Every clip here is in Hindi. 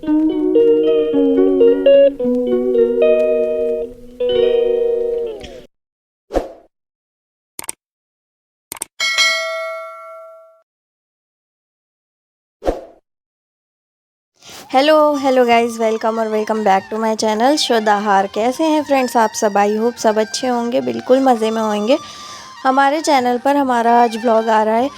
हेलो हेलो गाइस, वेलकम और welcome back to my channel Shuddh Aahar. कैसे हैं फ्रेंड्स आप सब? आई होप सब अच्छे होंगे, बिल्कुल मज़े में होंगे। हमारे चैनल पर हमारा आज ब्लॉग आ रहा है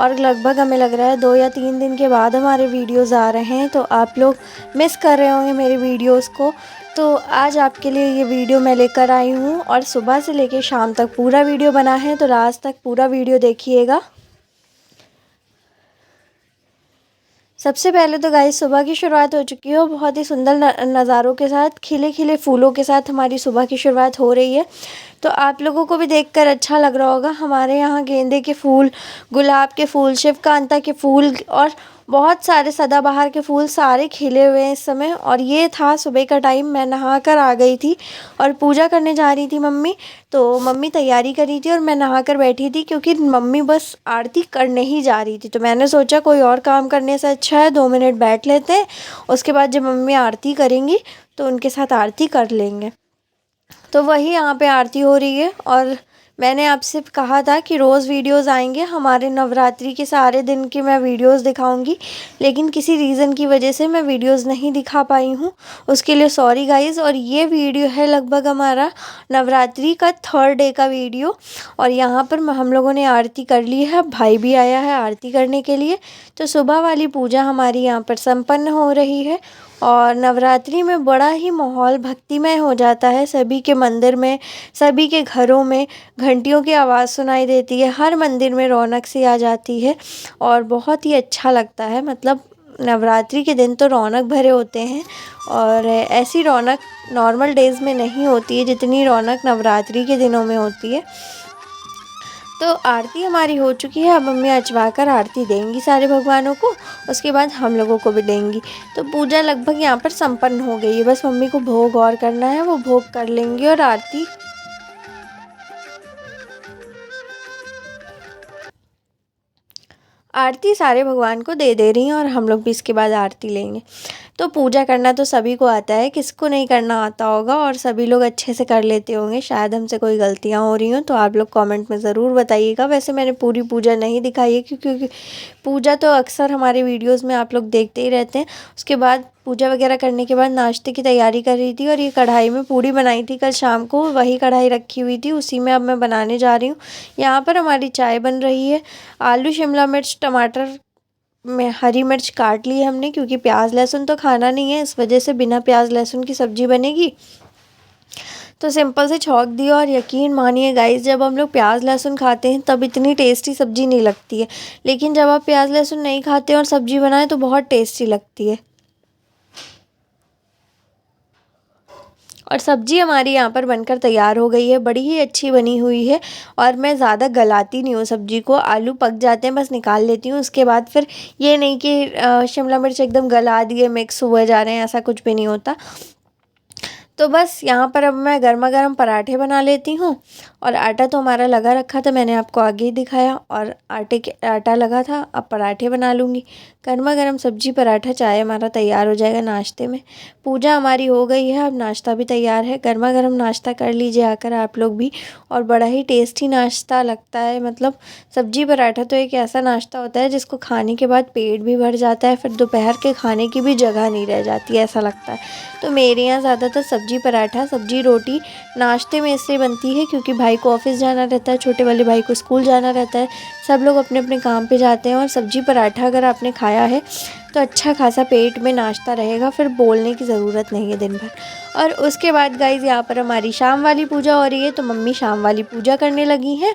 और लगभग हमें लग रहा है 2 या 3 दिन के बाद हमारे वीडियोस आ रहे हैं। तो आप लोग मिस कर रहे होंगे मेरे वीडियोस को। तो आज आपके लिए ये वीडियो मैं लेकर आई हूँ और सुबह से लेकर शाम तक पूरा वीडियो बना है, तो लास्ट तक पूरा वीडियो देखिएगा। सबसे पहले तो गाइस सुबह की शुरुआत हो चुकी है और बहुत ही सुंदर नज़ारों के साथ, खिले खिले फूलों के साथ हमारी सुबह की शुरुआत हो रही है। तो आप लोगों को भी देखकर अच्छा लग रहा होगा। हमारे यहाँ गेंदे के फूल, गुलाब के फूल, शिवकांता के फूल और बहुत सारे सदाबहार के फूल सारे खिले हुए हैं इस समय। और ये था सुबह का टाइम, मैं नहा कर आ गई थी और पूजा करने जा रही थी मम्मी। तो मम्मी तैयारी कर रही थी और मैं नहा कर बैठी थी, क्योंकि मम्मी बस आरती करने ही जा रही थी। तो मैंने सोचा कोई और काम करने से अच्छा है 2 मिनट बैठ लेते हैं, उसके बाद जब मम्मी आरती करेंगी तो उनके साथ आरती कर लेंगे। तो वही यहाँ पे आरती हो रही है और मैंने आपसे कहा था कि रोज़ वीडियोस आएंगे हमारे नवरात्रि के सारे दिन की, मैं वीडियोस दिखाऊंगी। लेकिन किसी रीज़न की वजह से मैं वीडियोस नहीं दिखा पाई हूँ, उसके लिए सॉरी गाइज़। और ये वीडियो है लगभग हमारा नवरात्रि का 3rd डे का वीडियो। और यहाँ पर हम लोगों ने आरती कर ली है, भाई भी आया है आरती करने के लिए। तो सुबह वाली पूजा हमारी यहाँ पर संपन्न हो रही है और नवरात्रि में बड़ा ही माहौल भक्तिमय हो जाता है। सभी के मंदिर में, सभी के घरों में घंटियों की आवाज़ सुनाई देती है, हर मंदिर में रौनक सी आ जाती है और बहुत ही अच्छा लगता है। मतलब नवरात्रि के दिन तो रौनक भरे होते हैं और ऐसी रौनक नॉर्मल डेज़ में नहीं होती है जितनी रौनक नवरात्रि के दिनों में होती है। तो आरती हमारी हो चुकी है, अब मम्मी अचवा कर आरती देंगी सारे भगवानों को, उसके बाद हम लोगों को भी देंगी। तो पूजा लगभग यहाँ पर संपन्न हो गई है, बस मम्मी को भोग और करना है, वो भोग कर लेंगी और आरती सारे भगवान को दे रही हैं और हम लोग भी इसके बाद आरती लेंगे। तो पूजा करना तो सभी को आता है, किसको नहीं करना आता होगा, और सभी लोग अच्छे से कर लेते होंगे। शायद हमसे कोई गलतियाँ हो रही हों तो आप लोग कमेंट में ज़रूर बताइएगा। वैसे मैंने पूरी पूजा नहीं दिखाई है, क्योंकि पूजा तो अक्सर हमारे वीडियोस में आप लोग देखते ही रहते हैं। उसके बाद पूजा वगैरह करने के बाद नाश्ते की तैयारी कर रही थी और ये कढ़ाई में पूड़ी बनाई थी कल शाम को, वही कढ़ाई रखी हुई थी, उसी में अब मैं बनाने जा रही हूँ। यहाँ पर हमारी चाय बन रही है। आलू, शिमला मिर्च, टमाटर में हरी मिर्च काट ली है हमने, क्योंकि प्याज लहसुन तो खाना नहीं है, इस वजह से बिना प्याज लहसुन की सब्ज़ी बनेगी। तो सिंपल से छौंक दिया और यकीन मानिए गाइस, जब हम लोग प्याज लहसुन खाते हैं तब इतनी टेस्टी सब्ज़ी नहीं लगती है, लेकिन जब आप प्याज लहसुन नहीं खाते और सब्ज़ी बनाएं तो बहुत टेस्टी लगती है। और सब्ज़ी हमारी यहाँ पर बनकर तैयार हो गई है, बड़ी ही अच्छी बनी हुई है। और मैं ज़्यादा गलाती नहीं हूँ सब्ज़ी को, आलू पक जाते हैं बस निकाल लेती हूँ। उसके बाद फिर ये नहीं कि शिमला मिर्च एकदम गला दिए मिक्स हुए जा रहे हैं, ऐसा कुछ भी नहीं होता। तो बस यहाँ पर अब मैं गर्मा गर्म पराठे बना लेती हूँ। और आटा तो हमारा लगा रखा था, मैंने आपको आगे ही दिखाया, और आटा लगा था, अब पराठे बना लूँगी। गर्मा गर्म सब्जी पराठा चाय हमारा तैयार हो जाएगा नाश्ते में। पूजा हमारी हो गई है, अब नाश्ता भी तैयार है। गर्मा गर्म नाश्ता कर लीजिए आकर आप लोग भी, और बड़ा ही टेस्टी नाश्ता लगता है। मतलब सब्जी पराठा तो एक ऐसा नाश्ता होता है जिसको खाने के बाद पेट भी भर जाता है, फिर दोपहर के खाने की भी जगह नहीं रह जाती, ऐसा लगता है। तो मेरे यहाँ ज़्यादातर सब्जी पराठा, सब्जी रोटी नाश्ते में इसलिए बनती है क्योंकि भाई को ऑफिस जाना रहता है, छोटे वाले भाई को स्कूल जाना रहता है, सब लोग अपने अपने काम पे जाते हैं। और सब्जी पराठा अगर आपने खाया है तो अच्छा खासा पेट में नाश्ता रहेगा, फिर बोलने की ज़रूरत नहीं है दिन भर। और उसके बाद गाइज़ यहाँ पर हमारी शाम वाली पूजा हो रही है, तो मम्मी शाम वाली पूजा करने लगी हैं।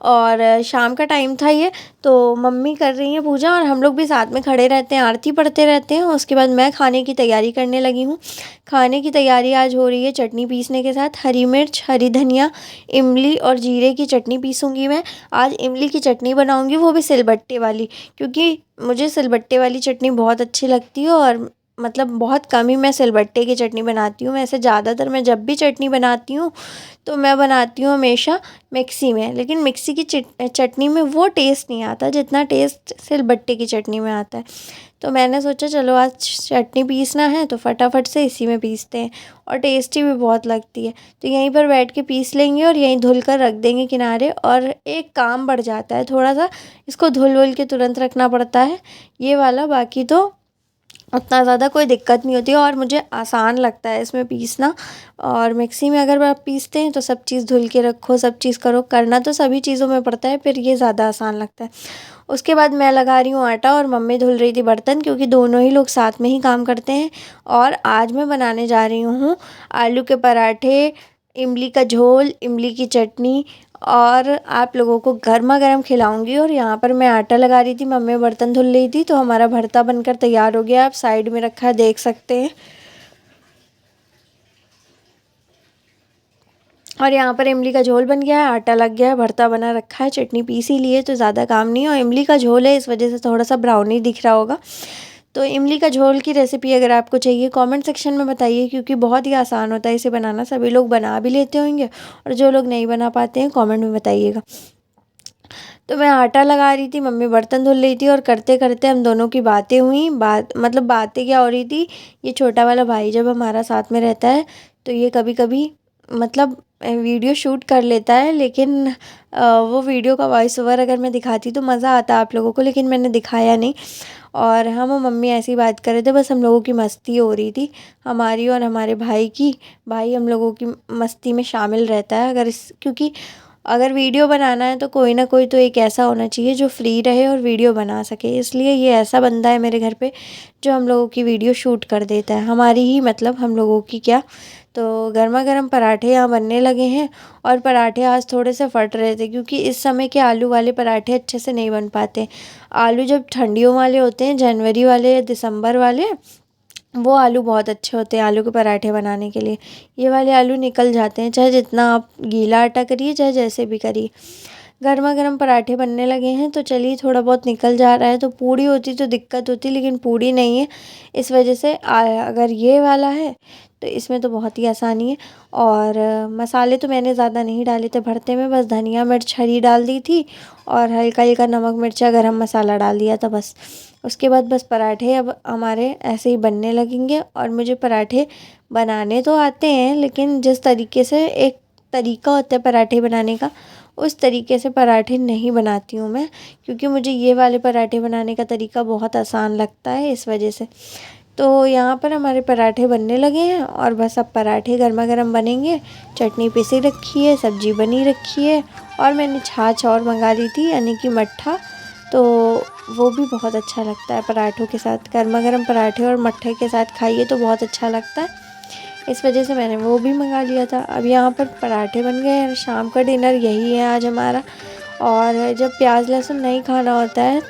और शाम का टाइम था ये, तो मम्मी कर रही हैं पूजा और हम लोग भी साथ में खड़े रहते हैं, आरती पढ़ते रहते हैं। उसके बाद मैं खाने की तैयारी करने लगी हूँ। खाने की तैयारी आज हो रही है चटनी पीसने के साथ, हरी मिर्च, हरी धनिया, इमली और जीरे की चटनी पीसूँगी मैं। आज इमली की चटनी बनाऊँगी, वो भी सिलबट्टे वाली, क्योंकि मुझे सिलबट्टे वाली चटनी बहुत अच्छी लगती है। और मतलब बहुत कम ही मैं सिलबट्टे की चटनी बनाती हूँ, वैसे ज़्यादातर मैं जब भी चटनी बनाती हूँ तो मैं बनाती हूँ हमेशा मिक्सी में। लेकिन मिक्सी की चटनी में वो टेस्ट नहीं आता जितना टेस्ट सिलबट्टे की चटनी में आता है। तो मैंने सोचा चलो आज चटनी पीसना है तो फटाफट से इसी में पीसते हैं, और टेस्टी भी बहुत लगती है। तो यहीं पर बैठ के पीस लेंगे और यहीं धुल कर रख देंगे किनारे, और एक काम बढ़ जाता है थोड़ा सा, इसको धुल वुल के तुरंत रखना पड़ता है ये वाला, बाकी तो उतना ज़्यादा कोई दिक्कत नहीं होती है और मुझे आसान लगता है इसमें पीसना। और मिक्सी में अगर आप पीसते हैं तो सब चीज़ धुल के रखो, सब चीज़ करो, करना तो सभी चीज़ों में पड़ता है, फिर ये ज़्यादा आसान लगता है। उसके बाद मैं लगा रही हूँ आटा और मम्मी धुल रही थी बर्तन, क्योंकि दोनों ही लोग साथ में ही काम करते हैं। और आज मैं बनाने जा रही हूँ आलू के पराठे, इमली का झोल, इमली की चटनी, और आप लोगों को गर्मा गर्म खिलाऊंगी। और यहाँ पर मैं आटा लगा रही थी, मम्मी बर्तन धुल रही थी, तो हमारा भरता बनकर तैयार हो गया। आप साइड में रखा है, देख सकते हैं। और यहाँ पर इमली का झोल बन गया है, आटा लग गया है, भरता बना रखा है, चटनी पीसी ली है, तो ज़्यादा काम नहीं है। और इमली का झोल है, इस वजह से थोड़ा सा ब्राउनी दिख रहा होगा। तो इमली का झोल की रेसिपी अगर आपको चाहिए कमेंट सेक्शन में बताइए, क्योंकि बहुत ही आसान होता है इसे बनाना, सभी लोग बना भी लेते होंगे, और जो लोग नहीं बना पाते हैं कमेंट में बताइएगा। तो मैं आटा लगा रही थी, मम्मी बर्तन धुल रही थी, और करते करते हम दोनों की बातें हुई। मतलब बातें क्या हो रही थी, ये छोटा वाला भाई जब हमारा साथ में रहता है तो ये कभी कभी मतलब वीडियो शूट कर लेता है, लेकिन वो वीडियो का वॉइस ओवर अगर मैं दिखाती तो मज़ा आता आप लोगों को, लेकिन मैंने दिखाया नहीं। और हम और मम्मी ऐसी बात कर रहे थे, बस हम लोगों की मस्ती हो रही थी, हमारी और हमारे भाई की। भाई हम लोगों की मस्ती में शामिल रहता है, क्योंकि अगर वीडियो बनाना है तो कोई ना कोई तो एक ऐसा होना चाहिए जो फ्री रहे और वीडियो बना सके, इसलिए ये ऐसा बंदा है मेरे घर पे जो हम लोगों की वीडियो शूट कर देता है, हमारी ही मतलब हम लोगों की क्या। तो गर्मा गर्म पराठे यहाँ बनने लगे हैं, और पराठे आज थोड़े से फट रहे थे, क्योंकि इस समय के आलू वाले पराठे अच्छे से नहीं बन पाते। आलू जब ठंडियों वाले होते हैं, जनवरी वाले, दिसंबर वाले, वो आलू बहुत अच्छे होते हैं आलू के पराठे बनाने के लिए। ये वाले आलू निकल जाते हैं, चाहे जितना आप गीला आटा करिए, चाहे जैसे भी करिए। गर्मा गर्म पराठे बनने लगे हैं, तो चलिए थोड़ा बहुत निकल जा रहा है। तो पूड़ी होती तो दिक्कत होती, लेकिन पूड़ी नहीं है, इस वजह से अगर ये वाला है तो इसमें तो बहुत ही आसानी है। और मसाले तो मैंने ज़्यादा नहीं डाले थे भरते में, बस धनिया मिर्च हरी डाल दी थी, और हल्का हल्का नमक मिर्चा गरम मसाला डाल दिया था बस। उसके बाद बस पराठे अब हमारे ऐसे ही बनने लगेंगे। और मुझे पराठे बनाने तो आते हैं, लेकिन जिस तरीके से एक तरीका होता है पराठे बनाने का, उस तरीके से पराठे नहीं बनाती हूँ मैं, क्योंकि मुझे ये वाले पराठे बनाने का तरीका बहुत आसान लगता है, इस वजह से। तो यहाँ पर हमारे पराठे बनने लगे हैं, और बस अब पराठे गर्मा गर्म बनेंगे। चटनी पिसी रखी है, सब्जी बनी रखी है, और मैंने छाछ और मंगा ली थी, यानी कि मट्ठा। तो वो भी बहुत अच्छा लगता है पराठों के साथ, गर्मा गर्म पराठे और मट्ठे के साथ खाइए तो बहुत अच्छा लगता है, इस वजह से मैंने वो भी मंगा लिया था। अब यहाँ पर पराठे बन गए हैं, शाम का डिनर यही है आज हमारा। और जब प्याज लहसुन नहीं खाना होता है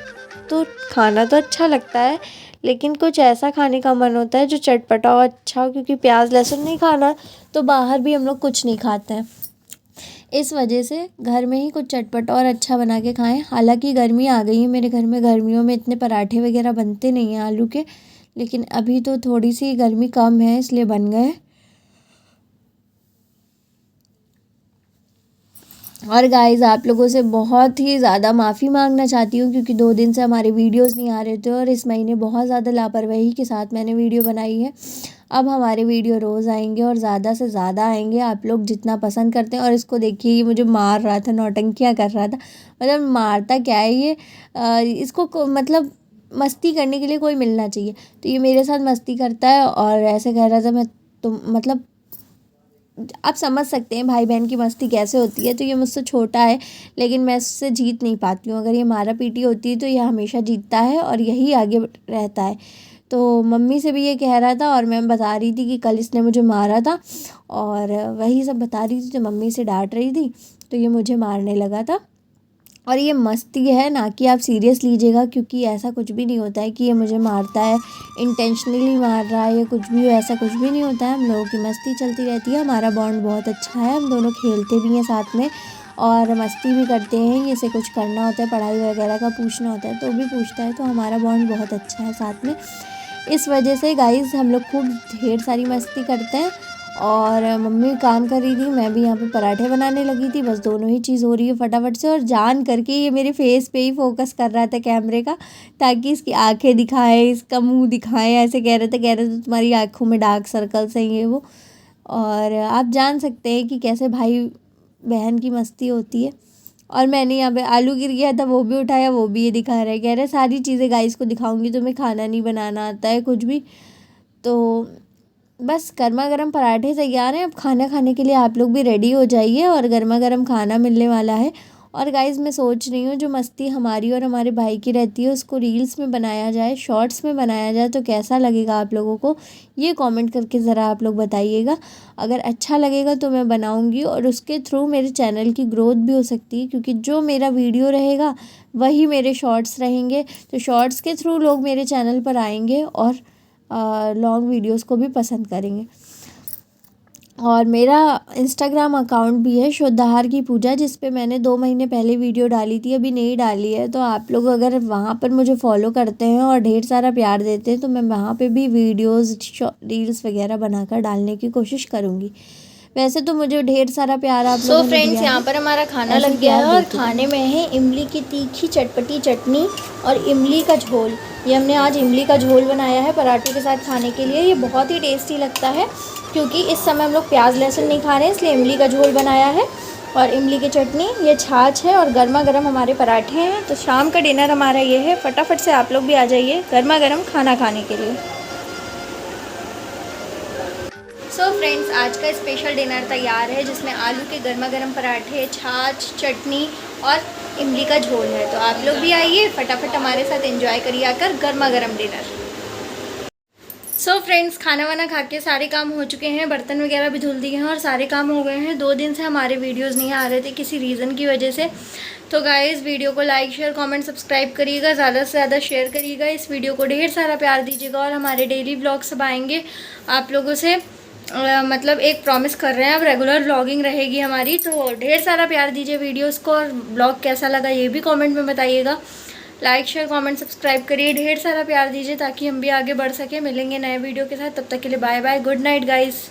तो खाना तो अच्छा लगता है, लेकिन कुछ ऐसा खाने का मन होता है जो चटपटा हो, अच्छा हो, क्योंकि प्याज लहसुन नहीं खाना तो बाहर भी हम लोग कुछ नहीं खाते हैं, इस वजह से घर में ही कुछ चटपटा और अच्छा बना के खाएं। हालांकि गर्मी आ गई है मेरे घर में, गर्मियों में इतने पराठे वगैरह बनते नहीं हैं आलू के, लेकिन अभी तो थोड़ी सी गर्मी कम है इसलिए बन गए। और गाइज़ आप लोगों से बहुत ही ज़्यादा माफ़ी मांगना चाहती हूँ, क्योंकि 2 दिन से हमारे वीडियोस नहीं आ रहे थे, और इस महीने बहुत ज़्यादा लापरवाही के साथ मैंने वीडियो बनाई है। अब हमारे वीडियो रोज़ आएंगे, और ज़्यादा से ज़्यादा आएंगे, आप लोग जितना पसंद करते हैं। और इसको देखिए, ये मुझे मार रहा था, नौटंकियाँ कर रहा था, मतलब मारता क्या है ये, इसको मतलब मस्ती करने के लिए कोई मिलना चाहिए। तो ये मेरे साथ मस्ती करता है, और ऐसे कह रहा था मैं तो मतलब आप समझ सकते हैं भाई बहन की मस्ती कैसे होती है। तो ये मुझसे छोटा है, लेकिन मैं उससे जीत नहीं पाती हूँ, अगर ये मारा पीटी होती है तो ये हमेशा जीतता है और यही आगे रहता है। तो मम्मी से भी ये कह रहा था, और मैं बता रही थी कि कल इसने मुझे मारा था, और वही सब बता रही थी, तो मम्मी से डांट रही थी, तो ये मुझे मारने लगा था। और ये मस्ती है ना, कि आप सीरियस लीजिएगा, क्योंकि ऐसा कुछ भी नहीं होता है कि ये मुझे मारता है, इंटेंशनली मार रहा है या कुछ भी, ऐसा कुछ भी नहीं होता है। हम लोगों की मस्ती चलती रहती है, हमारा बॉन्ड बहुत अच्छा है, हम दोनों खेलते भी हैं साथ में और मस्ती भी करते हैं। जैसे कुछ करना होता है, पढ़ाई वगैरह का पूछना होता है तो भी पूछता है, तो हमारा बॉन्ड बहुत अच्छा है साथ में। इस वजह से गाइज़ हम लोग खूब ढेर सारी मस्ती करते हैं, और मम्मी काम कर रही थी, मैं भी यहाँ पे पराठे बनाने लगी थी। बस दोनों ही चीज़ हो रही है फटाफट से। और जान करके ये मेरे फेस पे ही फोकस कर रहा था कैमरे का, ताकि इसकी आंखें दिखाए, इसका मुंह दिखाए। ऐसे कह रहे थे तुम्हारी आँखों में डार्क सर्कल्स हैं ये वो। और आप जान सकते हैं कि कैसे भाई बहन की मस्ती होती है। और मैंने यहाँ पे आलू गिर गया था, वो भी उठाया, वो भी ये दिखा रहा है, कह रहे सारी चीज़ें गाइस को दिखाऊंगी, तुम्हें खाना नहीं बनाना आता है कुछ भी। तो बस गर्मा गर्म पराठे तैयार हैं। अब खाना खाने के लिए आप लोग भी रेडी हो जाइए, और गर्मा गर्म खाना मिलने वाला है। और गाइज़ मैं सोच रही हूँ जो मस्ती हमारी और हमारे भाई की रहती है उसको रील्स में बनाया जाए, शॉर्ट्स में बनाया जाए, तो कैसा लगेगा आप लोगों को, ये कमेंट करके ज़रा आप लोग बताइएगा। अगर अच्छा लगेगा तो मैं बनाऊँगी, और उसके थ्रू मेरे चैनल की ग्रोथ भी हो सकती है, क्योंकि जो मेरा वीडियो रहेगा वही मेरे शॉर्ट्स रहेंगे। तो शॉर्ट्स के थ्रू लोग मेरे चैनल पर आएंगे और लॉन्ग वीडियोस को भी पसंद करेंगे। और मेरा इंस्टाग्राम अकाउंट भी है शुद्धाहार की पूजा, जिस पे मैंने 2 महीने पहले वीडियो डाली थी, अभी नहीं डाली है। तो आप लोग अगर वहाँ पर मुझे फॉलो करते हैं और ढेर सारा प्यार देते हैं तो मैं वहाँ पे भी वीडियोस रील्स वगैरह बनाकर डालने की कोशिश करूँगी। वैसे तो मुझे ढेर सारा प्यार आप लोगों ने दिया है। फ्रेंड्स, यहाँ पर हमारा खाना लग गया है और खाने में है इमली की तीखी चटपटी चटनी और इमली का झोल। ये हमने आज इमली का झोल बनाया है पराठे के साथ खाने के लिए। ये बहुत ही टेस्टी लगता है, क्योंकि इस समय हम लोग प्याज लहसुन नहीं खा रहे हैं, इसलिए इमली का झोल बनाया है। और इमली की चटनी, ये छाछ है और गर्मा गर्म हमारे पराठे हैं। तो शाम का डिनर हमारा ये है। फटाफट से आप लोग भी आ जाइए गर्मा गर्म खाना खाने के लिए। सो फ्रेंड्स, आज का स्पेशल डिनर तैयार है, जिसमें आलू के गर्मा गर्म पराठे, छाछ, चटनी और इमली का झोल है। तो आप लोग भी आइए, फटाफट हमारे साथ एंजॉय करिए आकर गर्मा गर्म डिनर। सो फ्रेंड्स, खाना वाना खा के सारे काम हो चुके हैं, बर्तन वगैरह भी धुल दिए हैं और सारे काम हो गए हैं। 2 दिन से हमारे वीडियोस नहीं आ रहे थे किसी रीज़न की वजह से। तो गाइज़, वीडियो को लाइक शेयर कमेंट सब्सक्राइब करिएगा, ज़्यादा से ज़्यादा शेयर करिएगा, इस वीडियो को ढेर सारा प्यार दीजिएगा। और हमारे डेली ब्लॉग सब आएंगे आप लोगों से, मतलब एक प्रॉमिस कर रहे हैं, अब रेगुलर व्लॉगिंग रहेगी हमारी। तो ढेर सारा प्यार दीजिए वीडियोस को, और ब्लॉग कैसा लगा ये भी कमेंट में बताइएगा। लाइक शेयर कमेंट सब्सक्राइब करिए, ढेर सारा प्यार दीजिए, ताकि हम भी आगे बढ़ सकें। मिलेंगे नए वीडियो के साथ, तब तक के लिए bye bye, good night guys.